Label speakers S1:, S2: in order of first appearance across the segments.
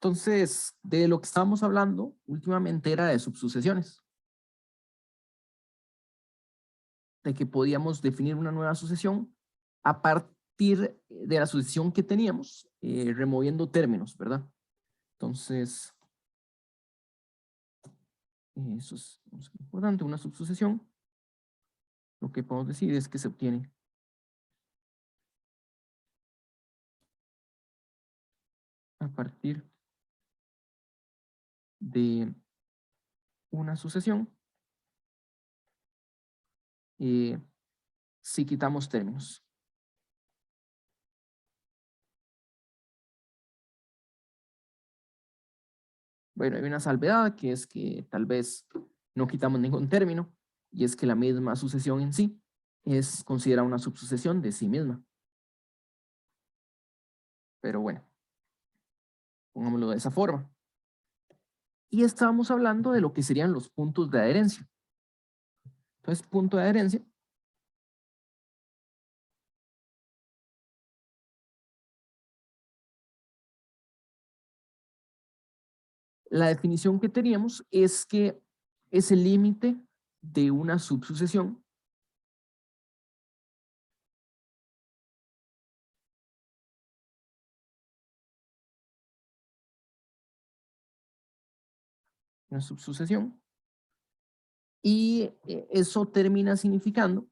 S1: Entonces, de lo que estábamos hablando últimamente era de subsucesiones. De que podíamos definir una nueva sucesión a partir de la sucesión que teníamos, removiendo términos, ¿verdad? Entonces, eso es importante, una subsucesión. Lo que podemos decir es que se obtiene a partir de una sucesión si quitamos términos. Bueno, hay una salvedad que es que tal vez no quitamos ningún término y es que la misma sucesión en sí es considerada una subsucesión de sí misma. Pero bueno, pongámoslo de esa forma. Y estábamos hablando de lo que serían los puntos de adherencia. Entonces, punto de adherencia la definición que teníamos es que es el límite de una subsucesión y eso termina significando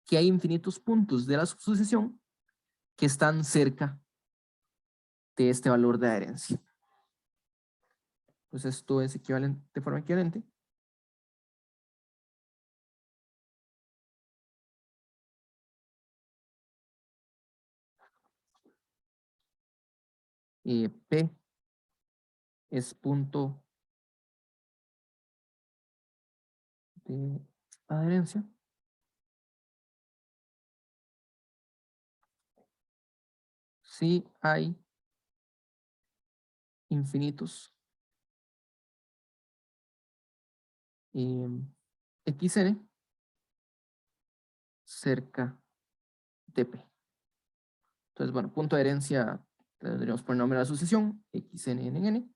S1: que hay infinitos puntos de la subsucesión que están cerca de este valor de adherencia. Pues esto es equivalente, de forma equivalente. P es punto de adherencia. Si hay infinitos xn cerca de P. Entonces, bueno, punto de adherencia, tendríamos por nombre de la sucesión, xn en n.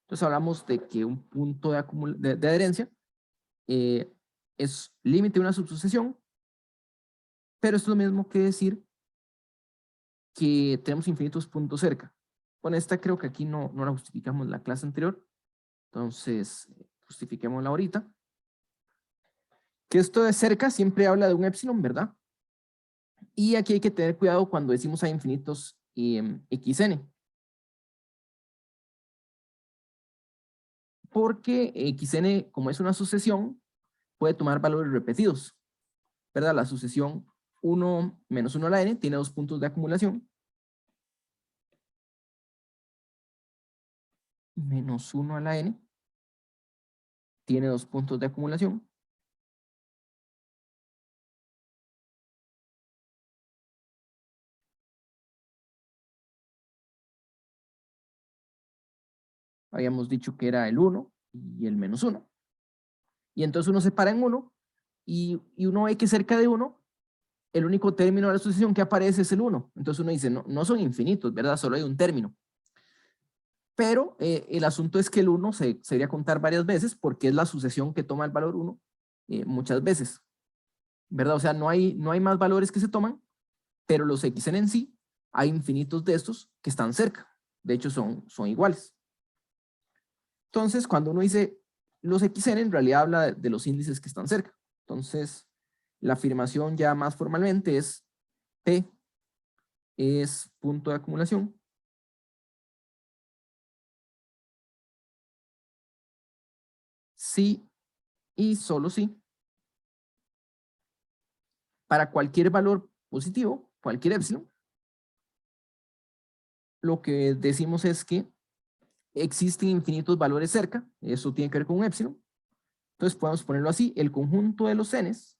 S1: Entonces hablamos de que un punto de adherencia es límite de una subsucesión, pero esto es lo mismo que decir que tenemos infinitos puntos cerca. Bueno, esta creo que aquí no la justificamos en la clase anterior, entonces justifiquémosla ahorita. Que esto de cerca siempre habla de un epsilon, ¿verdad? Y aquí hay que tener cuidado cuando decimos hay infinitos xn. Porque xn, como es una sucesión, puede tomar valores repetidos, ¿verdad? La sucesión 1 menos 1 a la n tiene 2 puntos de acumulación. Menos 1 a la n tiene 2 puntos de acumulación. Habíamos dicho que era el 1 y el menos 1. Y entonces uno separa en 1 y uno ve que cerca de 1 el único término de la sucesión que aparece es el 1. Entonces uno dice, no son infinitos, ¿verdad? Solo hay un término. Pero el asunto es que el 1 se debería contar varias veces porque es la sucesión que toma el valor 1 muchas veces, ¿verdad? O sea, no hay más valores que se toman, pero los xn en sí, hay infinitos de estos que están cerca. De hecho, son iguales. Entonces, cuando uno dice los xn, en realidad habla de los índices que están cerca. Entonces, la afirmación ya más formalmente es P es punto de acumulación si y solo si para cualquier valor positivo, cualquier epsilon, lo que decimos es que existen infinitos valores cerca, eso tiene que ver con un epsilon. Entonces podemos ponerlo así, el conjunto de los n's,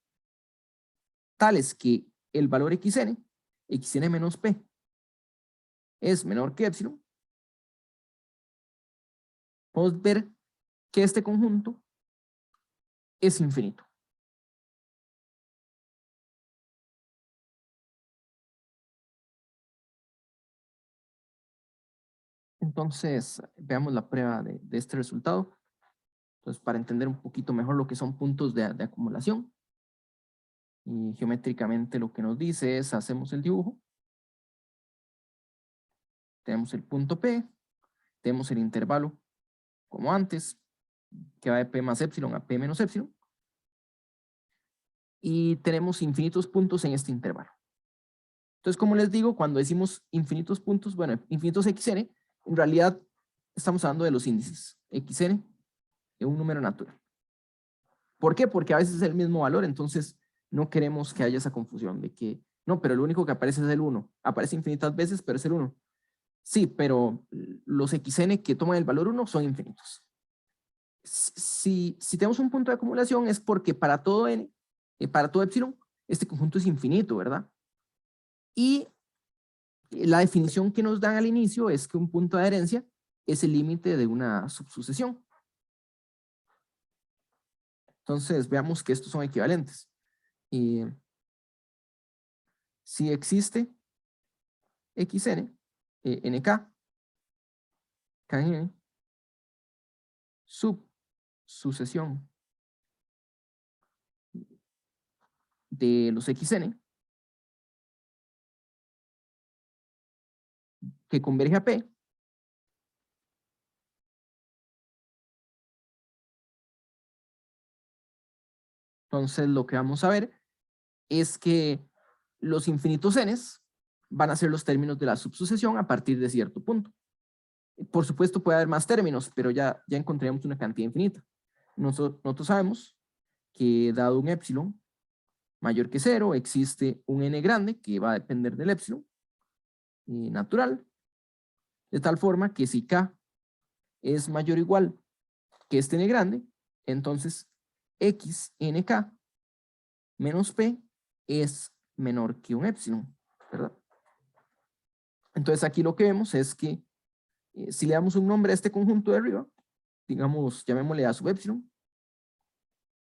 S1: tales que el valor xn menos p, es menor que epsilon, podemos ver que este conjunto es infinito. Entonces, veamos la prueba de este resultado. Entonces, para entender un poquito mejor lo que son puntos de acumulación. Y geométricamente lo que nos dice es, hacemos el dibujo. Tenemos el punto P, tenemos el intervalo como antes, que va de P más épsilon a P menos épsilon. Y tenemos infinitos puntos en este intervalo. Entonces, como les digo, cuando decimos infinitos puntos, bueno, infinitos xn, en realidad estamos hablando de los índices xn de un número natural. ¿Por qué? Porque a veces es el mismo valor, entonces no queremos que haya esa confusión de que, no, pero lo único que aparece es el 1. Aparece infinitas veces, pero es el 1. Sí, pero los xn que toman el valor 1 son infinitos. Si tenemos un punto de acumulación es porque para todo n, para todo epsilon, este conjunto es infinito, ¿verdad? Y la definición que nos dan al inicio es que un punto de adherencia es el límite de una subsucesión. Entonces, veamos que estos son equivalentes. Si existe xn, nk, kn, subsucesión de los xn, que converge a P, entonces lo que vamos a ver es que los infinitos n's van a ser los términos de la subsucesión a partir de cierto punto. Por supuesto puede haber más términos, pero ya encontraremos una cantidad infinita. Nosotros sabemos que dado un épsilon mayor que 0, existe un n grande que va a depender del épsilon natural, de tal forma que si k es mayor o igual que este n grande, entonces x nk menos p es menor que un épsilon, ¿verdad? Entonces aquí lo que vemos es que si le damos un nombre a este conjunto de arriba, digamos, llamémosle a sub épsilon,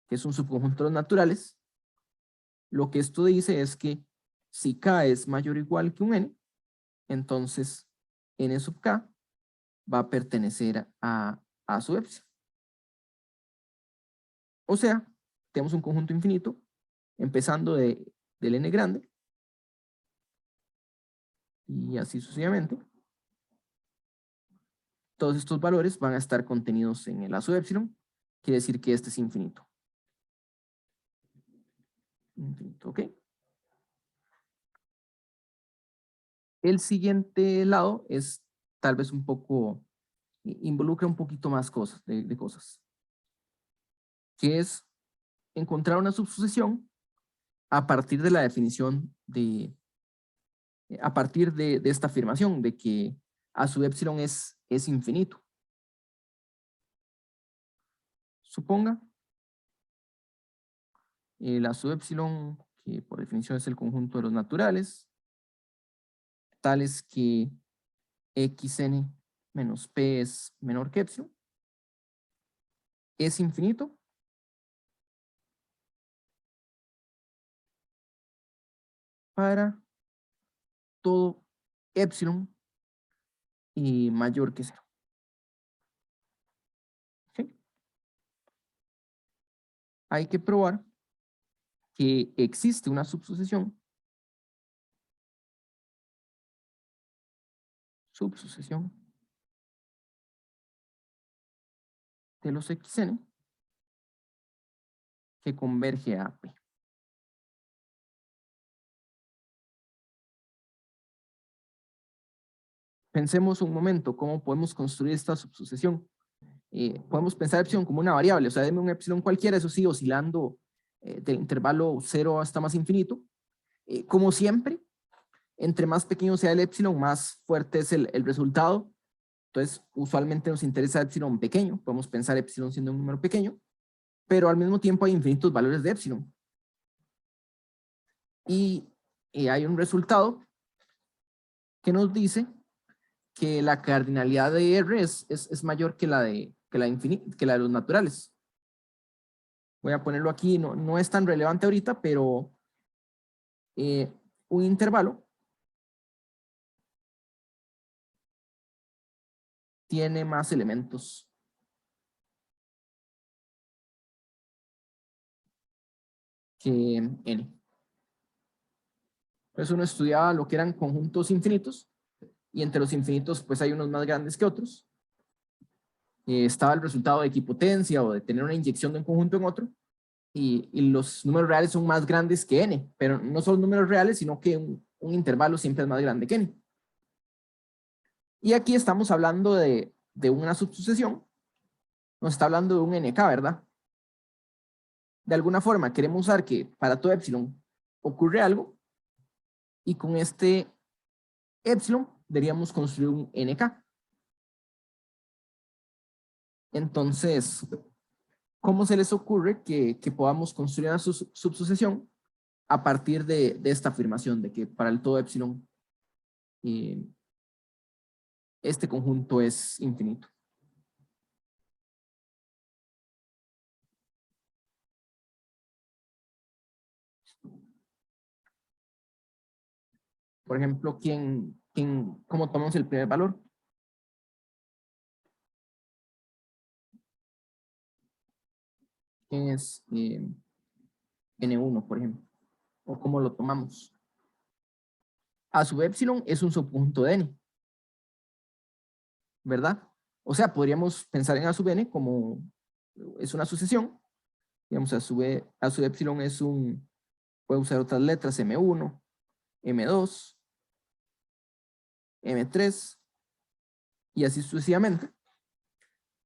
S1: que es un subconjunto de los naturales, lo que esto dice es que si k es mayor o igual que un n, entonces n sub k va a pertenecer a sub épsilon. O sea, tenemos un conjunto infinito, empezando del n grande, y así sucesivamente. Todos estos valores van a estar contenidos en el A sub épsilon, quiere decir que este es infinito. Infinito, ¿ok? El siguiente lado es tal vez un poco, involucra un poquito más cosas, de cosas, que es encontrar una subsucesión a partir de la definición a partir de esta afirmación de que A sub épsilon es infinito. Suponga el A sub épsilon, que por definición es el conjunto de los naturales, tales que xn menos p es menor que epsilon, es infinito para todo epsilon y mayor que 0. ¿Okay? Hay que probar que existe una subsucesión de los xn que converge a P. Pensemos un momento cómo podemos construir esta subsucesión. Podemos pensar epsilon como una variable, o sea, deme un epsilon cualquiera, eso sí, oscilando del intervalo 0 hasta más infinito. Como siempre, entre más pequeño sea el epsilon, más fuerte es el resultado. Entonces, usualmente nos interesa epsilon pequeño, podemos pensar epsilon siendo un número pequeño, pero al mismo tiempo hay infinitos valores de epsilon. Y hay un resultado que nos dice que la cardinalidad de R es mayor que la de los naturales. Voy a ponerlo aquí, no es tan relevante ahorita, pero un intervalo tiene más elementos que n. Entonces uno estudiaba lo que eran conjuntos infinitos, y entre los infinitos pues hay unos más grandes que otros. Estaba el resultado de equipotencia o de tener una inyección de un conjunto en otro, y los números reales son más grandes que n, pero no son números reales, sino que un intervalo siempre es más grande que n. Y aquí estamos hablando de una subsucesión, nos está hablando de un nk, ¿verdad? De alguna forma queremos usar que para todo epsilon ocurre algo, y con este epsilon deberíamos construir un nk. Entonces, ¿cómo se les ocurre que podamos construir una subsucesión a partir de esta afirmación de que para el todo epsilon este conjunto es infinito? Por ejemplo, ¿cómo tomamos el primer valor? ¿Quién es n1, por ejemplo? ¿O cómo lo tomamos? A sub epsilon es un subconjunto de n, ¿verdad? O sea, podríamos pensar en a sub n como es una sucesión. Digamos, a sub epsilon es puede usar otras letras, m1, m2, m3, y así sucesivamente.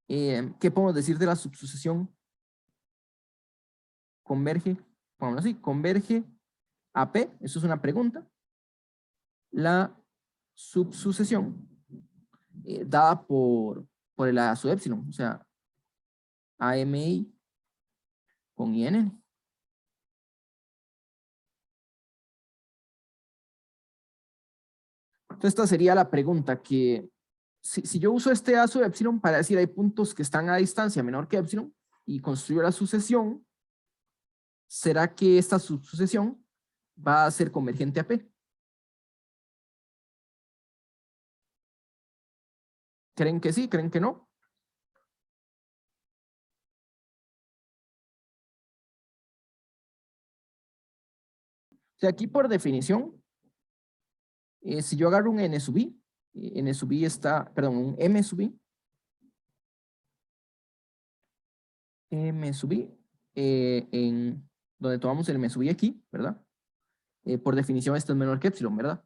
S1: ¿Qué podemos decir de la subsucesión? Converge, vamos así, converge a P, eso es una pregunta. La subsucesión dada por el A sub epsilon, o sea, AMI con IN. Entonces esta sería la pregunta, que si yo uso este A sub epsilon para decir hay puntos que están a distancia menor que epsilon y construyo la sucesión, ¿será que esta subsucesión va a ser convergente a P? ¿Creen que sí? ¿Creen que no? O sea, aquí por definición, si yo agarro un n sub i, n sub i está, perdón, un m sub i, m sub i, en donde tomamos el m sub i aquí, ¿verdad? Por definición esto es menor que epsilon, ¿verdad?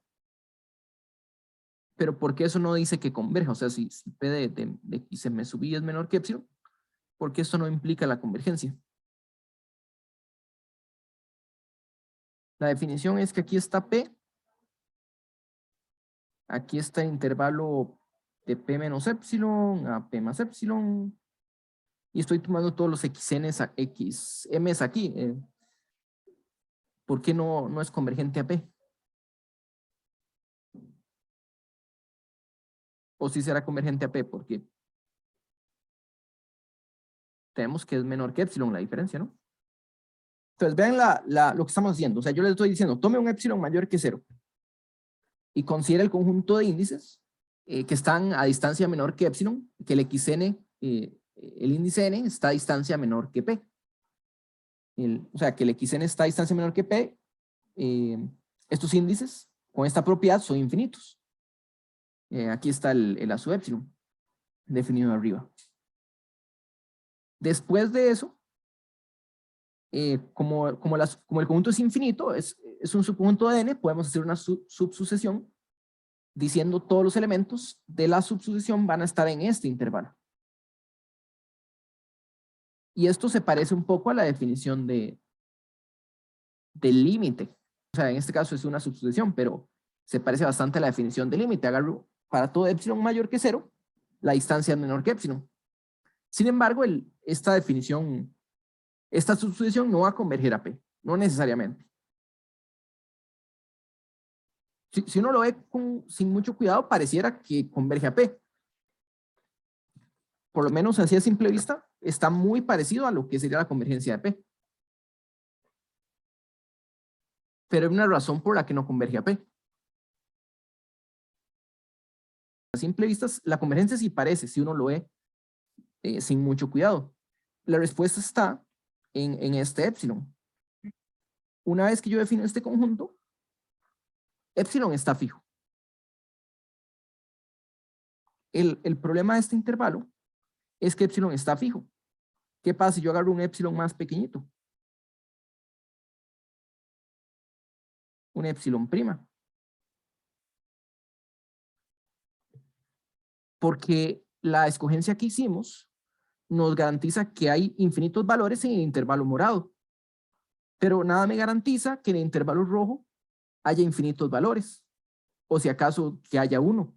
S1: Pero ¿por qué eso no dice que converja? O sea, si p de x m sub i es menor que epsilon, ¿por qué esto no implica la convergencia? La definición es que aquí está p, aquí está el intervalo de p menos epsilon a p más epsilon, y estoy tomando todos los xn's a xm's aquí. ¿Por qué no es convergente a p? O si será convergente a p, porque tenemos que es menor que epsilon la diferencia, ¿no? Entonces vean lo que estamos haciendo. O sea, yo les estoy diciendo, tome un epsilon mayor que 0 y considere el conjunto de índices que están a distancia menor que epsilon, que el xn, el índice n está a distancia menor que p. O sea, que el xn está a distancia menor que p. Estos índices con esta propiedad son infinitos. Aquí está el a sub epsilon definido arriba. Después de eso, como el conjunto es infinito, es un subconjunto de n, podemos hacer una subsucesión diciendo todos los elementos de la subsucesión van a estar en este intervalo. Y esto se parece un poco a la definición del límite. O sea, en este caso es una subsucesión, pero se parece bastante a la definición del límite. Agarro para todo epsilon mayor que 0, la distancia es menor que epsilon. Sin embargo, esta definición, esta subsucesión no va a converger a P, no necesariamente. Si uno lo ve sin mucho cuidado, pareciera que converge a P. Por lo menos así a simple vista, está muy parecido a lo que sería la convergencia de P. Pero hay una razón por la que no converge a P. a simple vista, la convergencia sí parece, si uno lo ve sin mucho cuidado. La respuesta está en este épsilon. Una vez que yo defino este conjunto, épsilon está fijo. El problema de este intervalo es que épsilon está fijo. ¿Qué pasa si yo agarro un épsilon más pequeñito? Un épsilon prima. Porque la escogencia que hicimos nos garantiza que hay infinitos valores en el intervalo morado. Pero nada me garantiza que en el intervalo rojo haya infinitos valores. O si acaso que haya uno.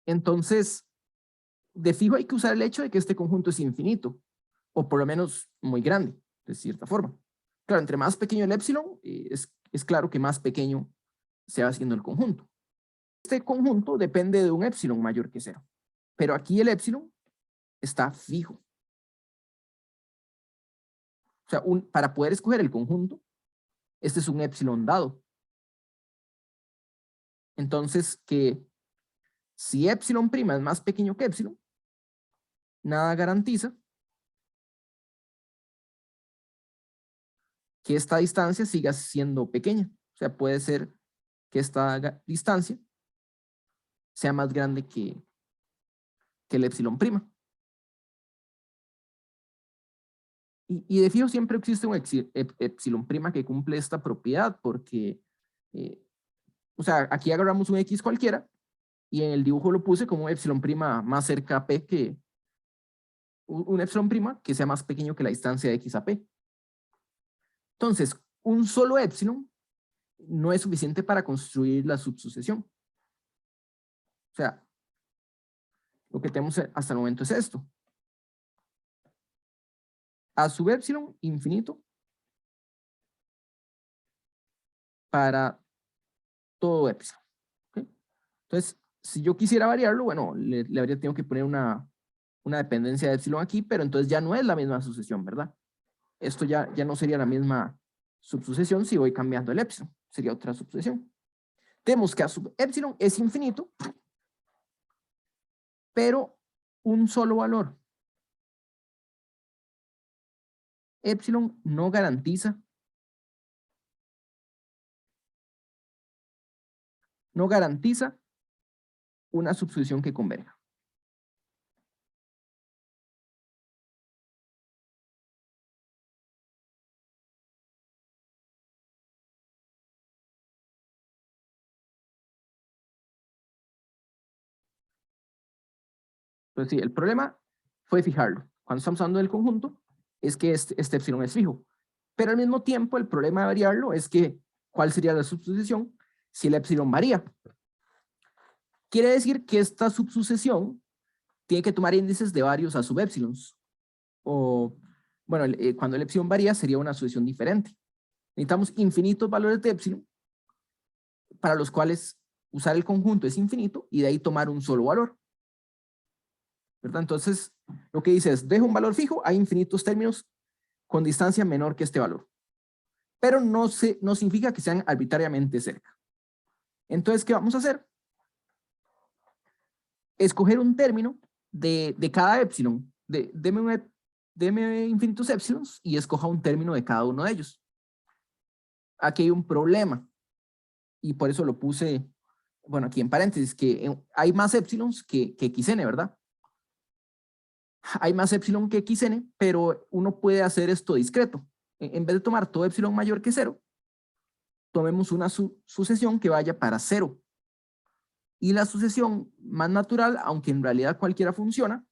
S1: Entonces, de fijo hay que usar el hecho de que este conjunto es infinito. O por lo menos muy grande, de cierta forma. Claro, entre más pequeño el épsilon, es claro que más pequeño se va haciendo el conjunto. Este conjunto depende de un épsilon mayor que 0. Pero aquí el épsilon está fijo. O sea, para poder escoger el conjunto, este es un épsilon dado. Entonces, que si épsilon prima es más pequeño que épsilon, nada garantiza que esta distancia siga siendo pequeña. O sea, puede ser que esta distancia sea más grande que el épsilon prima. Y de fijo siempre existe un épsilon prima que cumple esta propiedad, porque, o sea, aquí agarramos un X cualquiera, y en el dibujo lo puse como épsilon prima más cerca a P que un épsilon prima que sea más pequeño que la distancia de X a P. Entonces, un solo épsilon no es suficiente para construir la subsucesión. O sea, lo que tenemos hasta el momento es esto. A sub épsilon infinito para todo épsilon. ¿Okay? Entonces, si yo quisiera variarlo, bueno, le habría tenido que poner una dependencia de épsilon aquí, pero entonces ya no es la misma sucesión, ¿verdad? Esto ya no sería la misma subsucesión si voy cambiando el épsilon. Sería otra subsucesión. Tenemos que a sub épsilon es infinito, pero un solo valor. Épsilon no garantiza una subsucesión que converja. Entonces, sí, el problema fue fijarlo. Cuando estamos hablando del conjunto, es que este épsilon es fijo. Pero al mismo tiempo, el problema de variarlo es que, ¿cuál sería la subsucesión si el épsilon varía? Quiere decir que esta subsucesión tiene que tomar índices de varios a sub épsilons. O, bueno, cuando el épsilon varía sería una sucesión diferente. Necesitamos infinitos valores de épsilon para los cuales usar el conjunto es infinito y de ahí tomar un solo valor. ¿Verdad? Entonces, lo que dice es, dejo un valor fijo, hay infinitos términos con distancia menor que este valor. Pero no significa que sean arbitrariamente cerca. Entonces, ¿qué vamos a hacer? Escoger un término de cada épsilon. Deme infinitos épsilons y escoja un término de cada uno de ellos. Aquí hay un problema. Y por eso lo puse, bueno, aquí en paréntesis, que hay más épsilons que xn, ¿verdad? Hay más épsilon que xn, pero uno puede hacer esto discreto. En vez de tomar todo épsilon mayor que 0, tomemos una sucesión que vaya para 0. Y la sucesión más natural, aunque en realidad cualquiera funciona,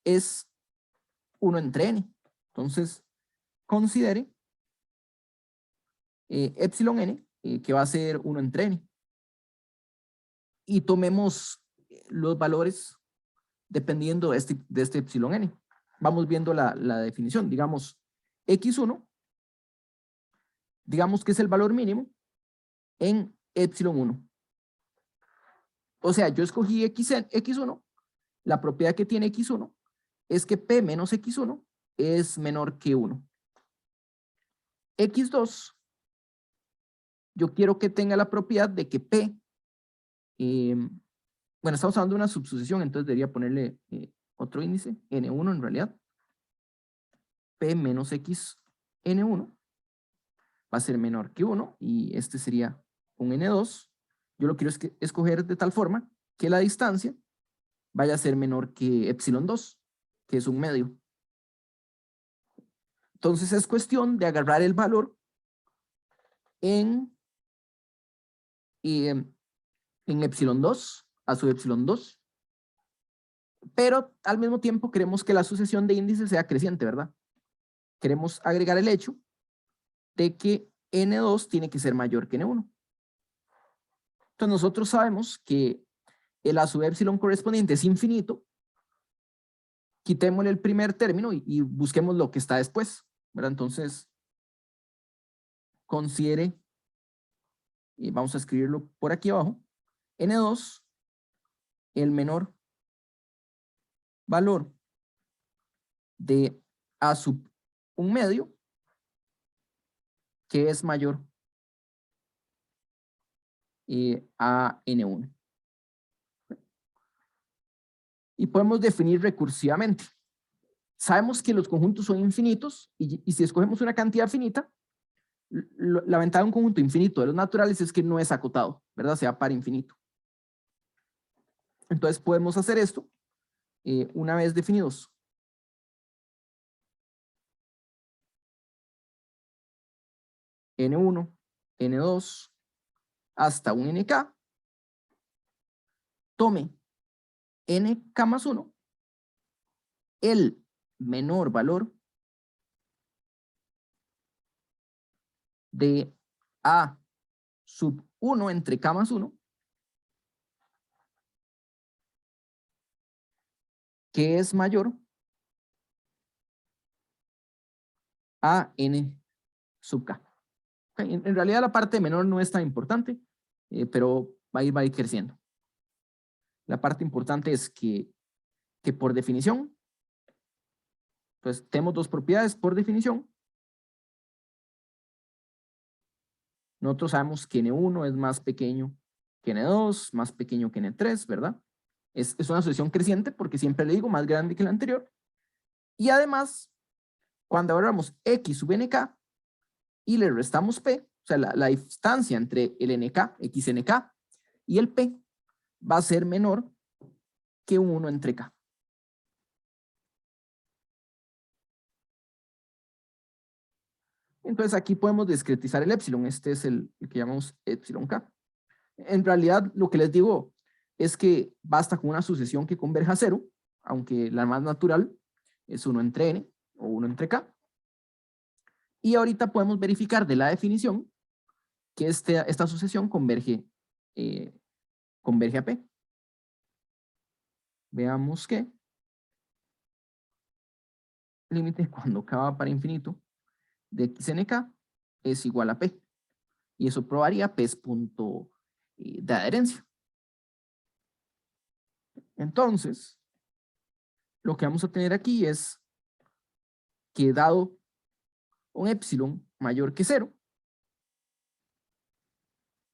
S1: es 1 entre n. Entonces, considere épsilon n, que va a ser 1 entre n. Y tomemos los valores dependiendo de este epsilon n. Vamos viendo la definición. Digamos, x1, digamos que es el valor mínimo en epsilon 1. O sea, yo escogí x1, la propiedad que tiene x1 es que p menos x1 es menor que 1. x2, yo quiero que tenga la propiedad de que p bueno, estamos hablando de una subsucesión, entonces debería ponerle otro índice, n1 en realidad. P menos x n1 va a ser menor que 1 y este sería un n2. Yo lo quiero escoger de tal forma que la distancia vaya a ser menor que epsilon 2, que es un medio. Entonces es cuestión de agarrar el valor en epsilon 2 a su epsilon 2, pero al mismo tiempo queremos que la sucesión de índices sea creciente, ¿verdad? Queremos agregar el hecho de que n2 tiene que ser mayor que n1. Entonces nosotros sabemos que el a sub epsilon correspondiente es infinito. Quitémosle el primer término y busquemos lo que está después, ¿verdad? Entonces, considere, y vamos a escribirlo por aquí abajo, n2, el menor valor de a sub un medio, que es mayor a n1. Y podemos definir recursivamente. Sabemos que los conjuntos son infinitos y si escogemos una cantidad finita, la ventaja de un conjunto infinito de los naturales es que no es acotado, ¿verdad? Sea par infinito. Entonces podemos hacer esto una vez definidos n1, n2, hasta un nk, tome nk más 1, el menor valor de a sub 1 entre k más 1, que es mayor a n sub k. Okay. En realidad la parte menor no es tan importante, pero va a ir creciendo. La parte importante es que por definición, pues tenemos dos propiedades por definición. Nosotros sabemos que N1 es más pequeño que N2, más pequeño que N3, ¿verdad? Es una sucesión creciente porque siempre le digo más grande que la anterior. Y además, cuando agarramos X sub NK y le restamos P, o sea, la distancia entre el NK, XNK, y el P va a ser menor que un 1 entre K. Entonces aquí podemos discretizar el epsilon, este es el que llamamos epsilon K. En realidad lo que les digo es que basta con una sucesión que converja a 0, aunque la más natural es 1 entre n o 1 entre k. Y ahorita podemos verificar de la definición que esta sucesión converge a P. Veamos que límite cuando k va para infinito de xnk es igual a P. Y eso probaría P es punto de adherencia. Entonces, lo que vamos a tener aquí es que dado un epsilon mayor que 0,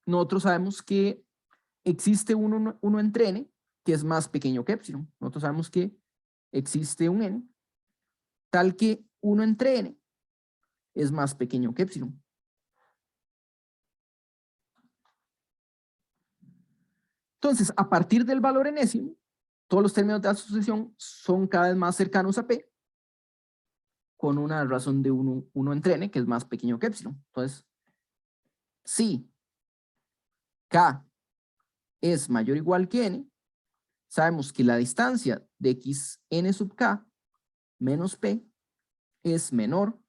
S1: nosotros sabemos que existe uno entre n que es más pequeño que epsilon. Nosotros sabemos que existe un n tal que 1 entre n es más pequeño que epsilon. Entonces, a partir del valor enésimo, todos los términos de la sucesión son cada vez más cercanos a P, con una razón de 1 entre n, que es más pequeño que epsilon. Entonces, si K es mayor o igual que n, sabemos que la distancia de xn sub k menos P es menor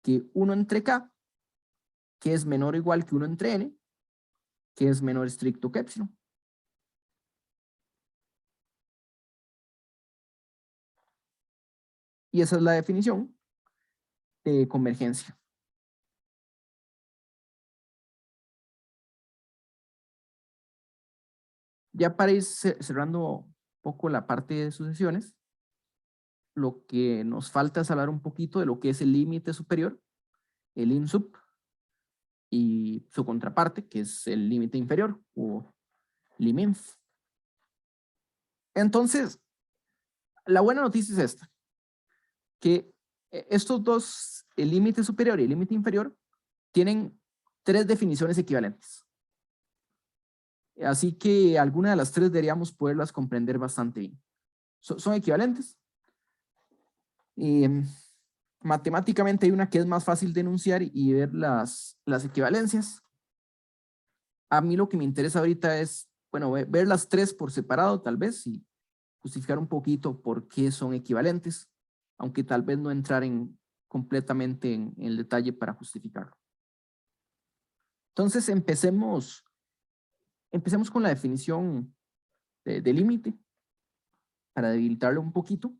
S1: que 1 entre K, que es menor o igual que 1 entre n, que es menor estricto que epsilon. Y esa es la definición de convergencia. Ya para ir cerrando un poco la parte de sucesiones, lo que nos falta es hablar un poquito de lo que es el límite superior, el INSUP, y su contraparte, que es el límite inferior, o LIMINF. Entonces, la buena noticia es esta, que estos dos, el límite superior y el límite inferior, tienen 3 definiciones equivalentes. Así que alguna de las 3 deberíamos poderlas comprender bastante bien. Son equivalentes. Matemáticamente hay una que es más fácil de enunciar y ver las equivalencias. A mí lo que me interesa ahorita es, bueno, ver las 3 por separado tal vez y justificar un poquito por qué son equivalentes, aunque tal vez no entrar completamente en el detalle para justificarlo. Entonces empecemos con la definición de límite para debilitarlo un poquito.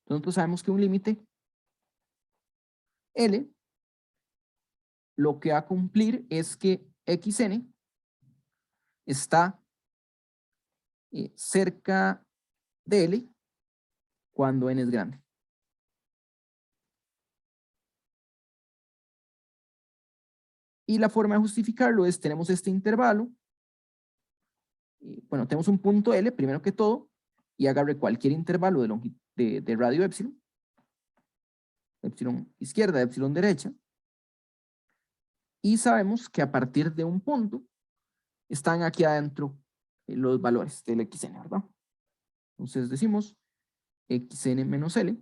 S1: Nosotros sabemos que un límite L lo que va a cumplir es que xn está cerca de L cuando n es grande. Y la forma de justificarlo es, tenemos este intervalo, bueno, tenemos un punto L primero que todo, y agarre cualquier intervalo de radio epsilon, epsilon izquierda, epsilon derecha, y sabemos que a partir de un punto están aquí adentro los valores del xn, ¿verdad? Entonces decimos xn menos L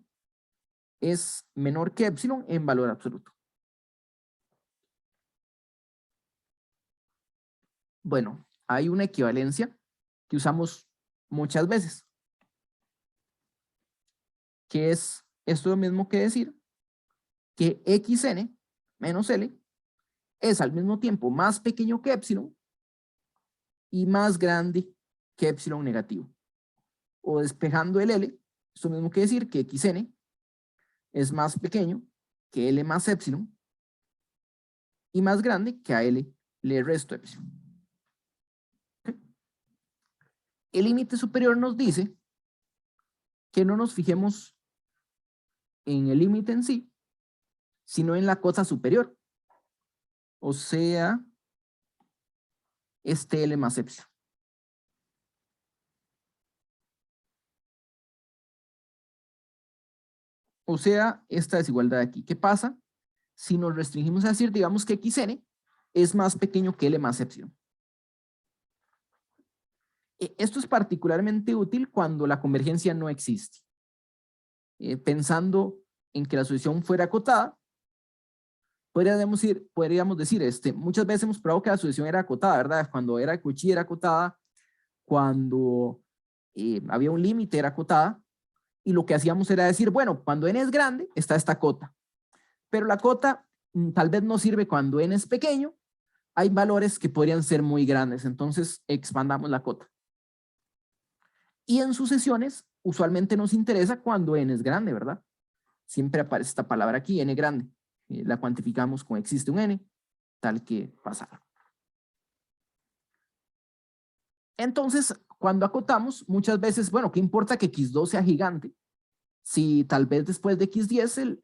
S1: es menor que epsilon en valor absoluto. Bueno, hay una equivalencia que usamos muchas veces, que es esto mismo que decir que xn menos L es al mismo tiempo más pequeño que epsilon y más grande que epsilon negativo. O despejando el L, esto mismo que decir que xn es más pequeño que L más epsilon y más grande que a L le resto epsilon. ¿Okay? El límite superior nos dice que no nos fijemos en el límite en sí, sino en la cota superior. O sea, este L más epsilon. O sea, esta desigualdad de aquí. ¿Qué pasa si nos restringimos a decir, digamos que xn es más pequeño que L más epsilon? Esto es particularmente útil cuando la convergencia no existe. Pensando en que la solución fuera acotada, podríamos decir muchas veces hemos probado que la solución era acotada, ¿verdad? Cuando era Cauchy era acotada, cuando había un límite era acotada, y lo que hacíamos era decir, bueno, cuando n es grande, está esta cota. Pero la cota tal vez no sirve cuando n es pequeño, hay valores que podrían ser muy grandes, entonces expandamos la cota. Y en sucesiones, usualmente nos interesa cuando n es grande, ¿verdad? Siempre aparece esta palabra aquí, n grande. La cuantificamos con existe un n, tal que pasar. Entonces, cuando acotamos, muchas veces, bueno, ¿qué importa que x2 sea gigante? Si tal vez después de x10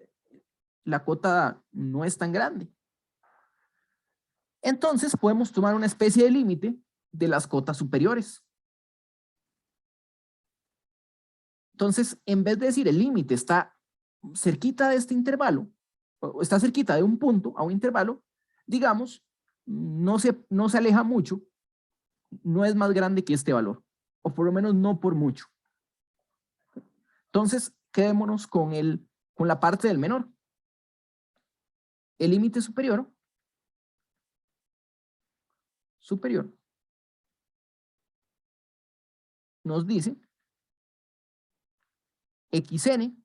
S1: la cota no es tan grande. Entonces, podemos tomar una especie de límite de las cotas superiores. Entonces, en vez de decir el límite está cerquita de este intervalo, o está cerquita de un punto a un intervalo, digamos, no se aleja mucho, no es más grande que este valor, o por lo menos no por mucho. Entonces, quedémonos con la parte del menor. El límite superior nos dice xn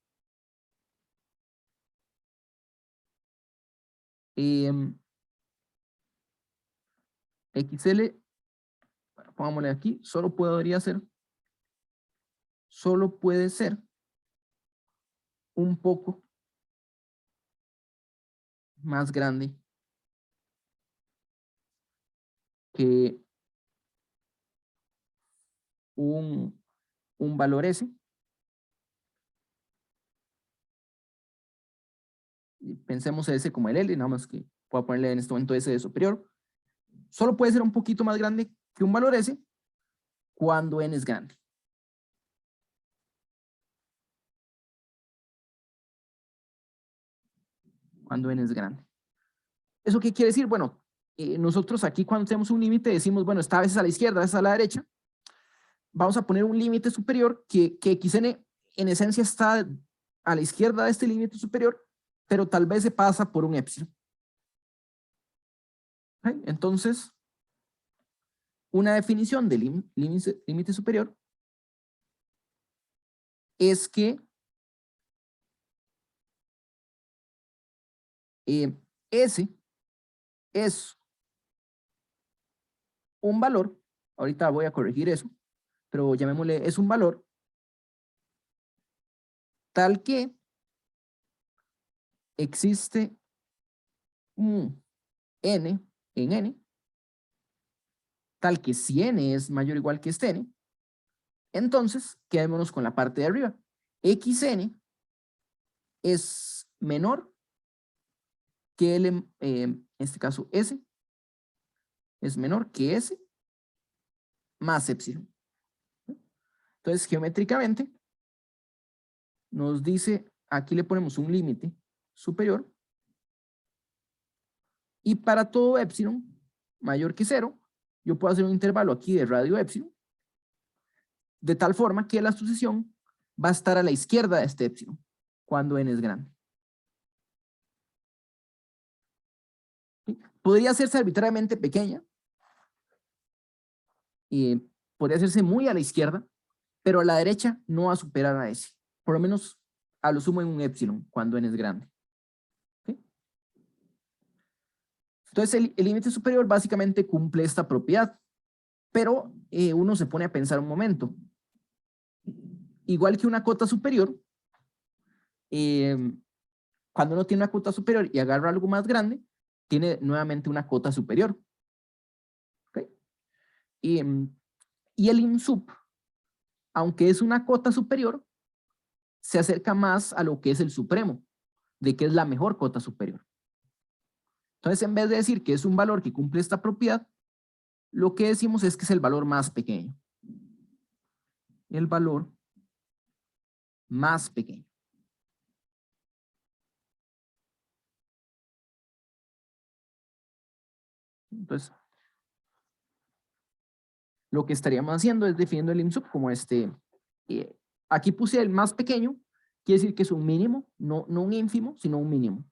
S1: xl, pongámosle aquí, solo puede ser un poco más grande que un valor S. Pensemos S como el L, nada más que voy a ponerle en este momento S de superior. Solo puede ser un poquito más grande que un valor S cuando n es grande. Cuando n es grande. ¿Eso qué quiere decir? Bueno, nosotros aquí cuando tenemos un límite decimos, bueno, está a veces a la izquierda, a veces a la derecha. Vamos a poner un límite superior que xn en esencia está a la izquierda de este límite superior, pero tal vez se pasa por un épsilon. ¿Okay? Entonces, una definición de límite superior es que S es un valor, ahorita voy a corregir eso, pero llamémosle, es un valor tal que existe un n en n, tal que si n es mayor o igual que este n, entonces quedémonos con la parte de arriba. xn es menor que en este caso s, es menor que s más epsilon. Entonces, geométricamente, nos dice, aquí le ponemos un límite superior, y para todo epsilon mayor que 0, yo puedo hacer un intervalo aquí de radio epsilon, de tal forma que la sucesión va a estar a la izquierda de este epsilon, cuando n es grande. ¿Sí? Podría hacerse arbitrariamente pequeña, y podría hacerse muy a la izquierda, pero a la derecha no va a superar a S, por lo menos a lo sumo en un epsilon, cuando n es grande. ¿Sí? Entonces el límite superior básicamente cumple esta propiedad, pero uno se pone a pensar un momento. Igual que una cota superior, eh, cuando uno tiene una cota superior y agarra algo más grande, tiene nuevamente una cota superior. ¿Okay? Y el IMSUP, aunque es una cota superior, se acerca más a lo que es el supremo, de que es la mejor cota superior. Entonces, en vez de decir que es un valor que cumple esta propiedad, lo que decimos es que es el valor más pequeño. El valor más pequeño. Entonces, lo que estaríamos haciendo es definiendo el IMSUP como aquí puse el más pequeño, quiere decir que es un mínimo, no un ínfimo, sino un mínimo.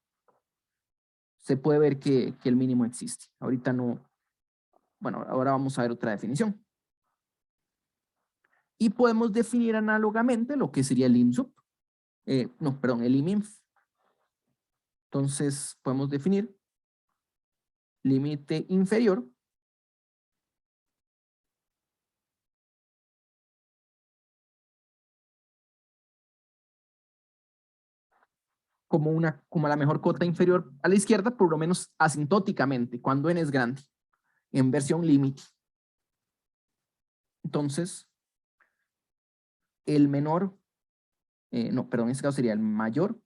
S1: Se puede ver que el mínimo existe. Ahorita no, bueno, ahora vamos a ver otra definición. Y podemos definir análogamente lo que sería el IMSUP. No, perdón, el IMINF. Entonces podemos definir límite inferior como la mejor cota inferior a la izquierda, por lo menos asintóticamente, cuando n es grande, en versión límite. Entonces, el menor, no, perdón, en este caso sería el mayor.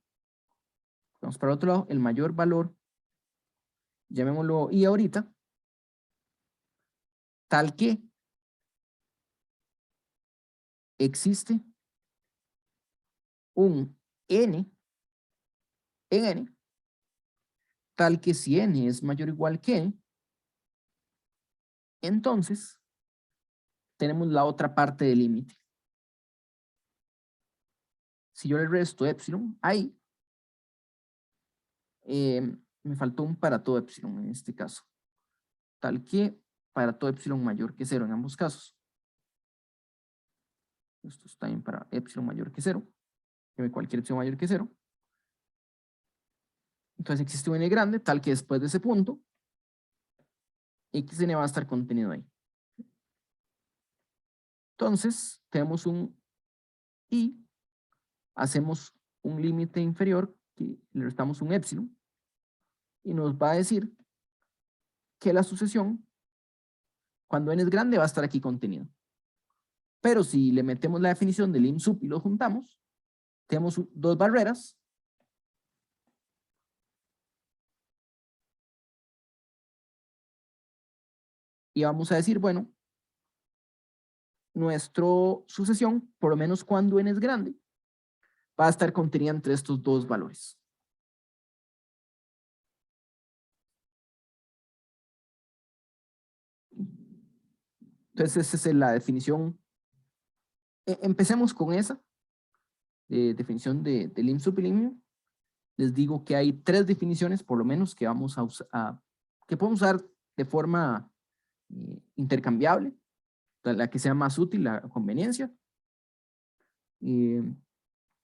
S1: Vamos para el otro lado, el mayor valor, llamémoslo y ahorita, tal que existe un n en n, tal que si n es mayor o igual que n, entonces tenemos la otra parte del límite. Si yo le resto epsilon ahí, me faltó un para todo epsilon en este caso, tal que para todo epsilon mayor que 0 en ambos casos. Esto está bien para epsilon mayor que 0, cualquier epsilon mayor que 0. Entonces existe un n grande, tal que después de ese punto, xn va a estar contenido ahí. Entonces, tenemos un i, hacemos un límite inferior, que le restamos un epsilon, y nos va a decir que la sucesión, cuando n es grande, va a estar aquí contenido. Pero si le metemos la definición del IMSUP y lo juntamos, tenemos dos barreras. Y vamos a decir, bueno, nuestra sucesión, por lo menos cuando n es grande, va a estar contenida entre estos dos valores. Entonces, esa es la definición. Empecemos con esa definición de lim sub y lim min. Les digo que hay 3 definiciones, por lo menos, que vamos a usar, que podemos usar de forma intercambiable, la que sea más útil, la conveniencia.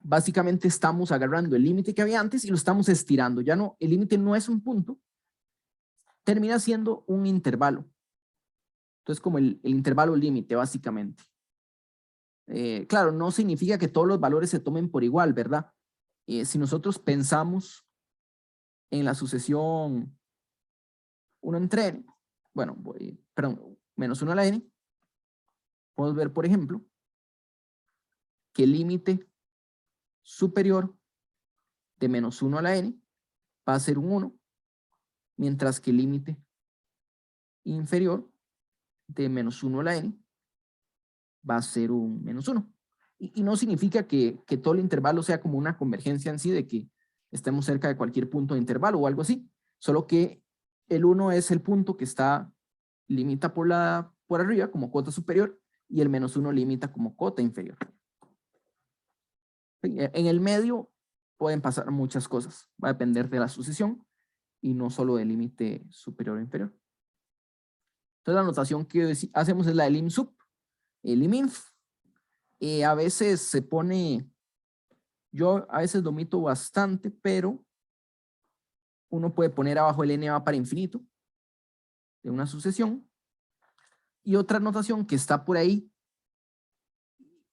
S1: Básicamente estamos agarrando el límite que había antes y lo estamos estirando. Ya no, el límite no es un punto, termina siendo un intervalo. Entonces, como el intervalo límite, básicamente. Claro, no significa que todos los valores se tomen por igual, ¿verdad? Si nosotros pensamos en la sucesión 1 entre n, bueno, perdón, menos 1 a la n, podemos ver, por ejemplo, que el límite superior de menos 1 a la n va a ser un 1, mientras que el límite inferior de menos 1 a la n va a ser un menos 1. Y no significa que todo el intervalo sea como una convergencia en sí, de que estemos cerca de cualquier punto de intervalo o algo así, solo que el 1 es el punto que limita por arriba como cota superior y el menos 1 limita como cota inferior. En el medio pueden pasar muchas cosas, va a depender de la sucesión y no solo del límite superior o inferior. Entonces la notación que hacemos es la de lim sub, lim inf. A veces se pone, yo a veces lo omito bastante, pero uno puede poner abajo el n va para infinito de una sucesión. Y otra notación que está por ahí,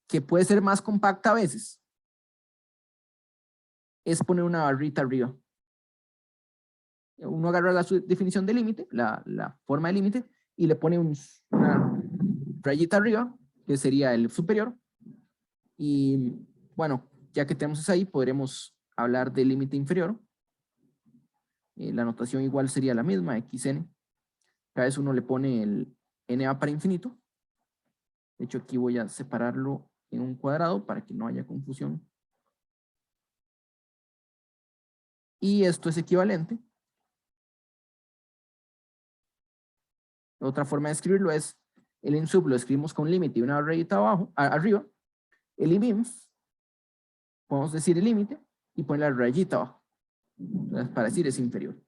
S1: que puede ser más compacta a veces, es poner una barrita arriba. Uno agarra la definición de límite, la forma de límite, y le pone una rayita arriba, que sería el superior. Y bueno, ya que tenemos eso ahí, podremos hablar del límite inferior. La notación igual sería la misma, xn. Cada vez uno le pone el n va para infinito. De hecho, aquí voy a separarlo en un cuadrado para que no haya confusión. Y esto es equivalente. Otra forma de escribirlo es, el lim sub lo escribimos con límite y una rayita arriba. El lim inf, podemos decir el límite y poner la rayita abajo. Entonces, para decir es inferior.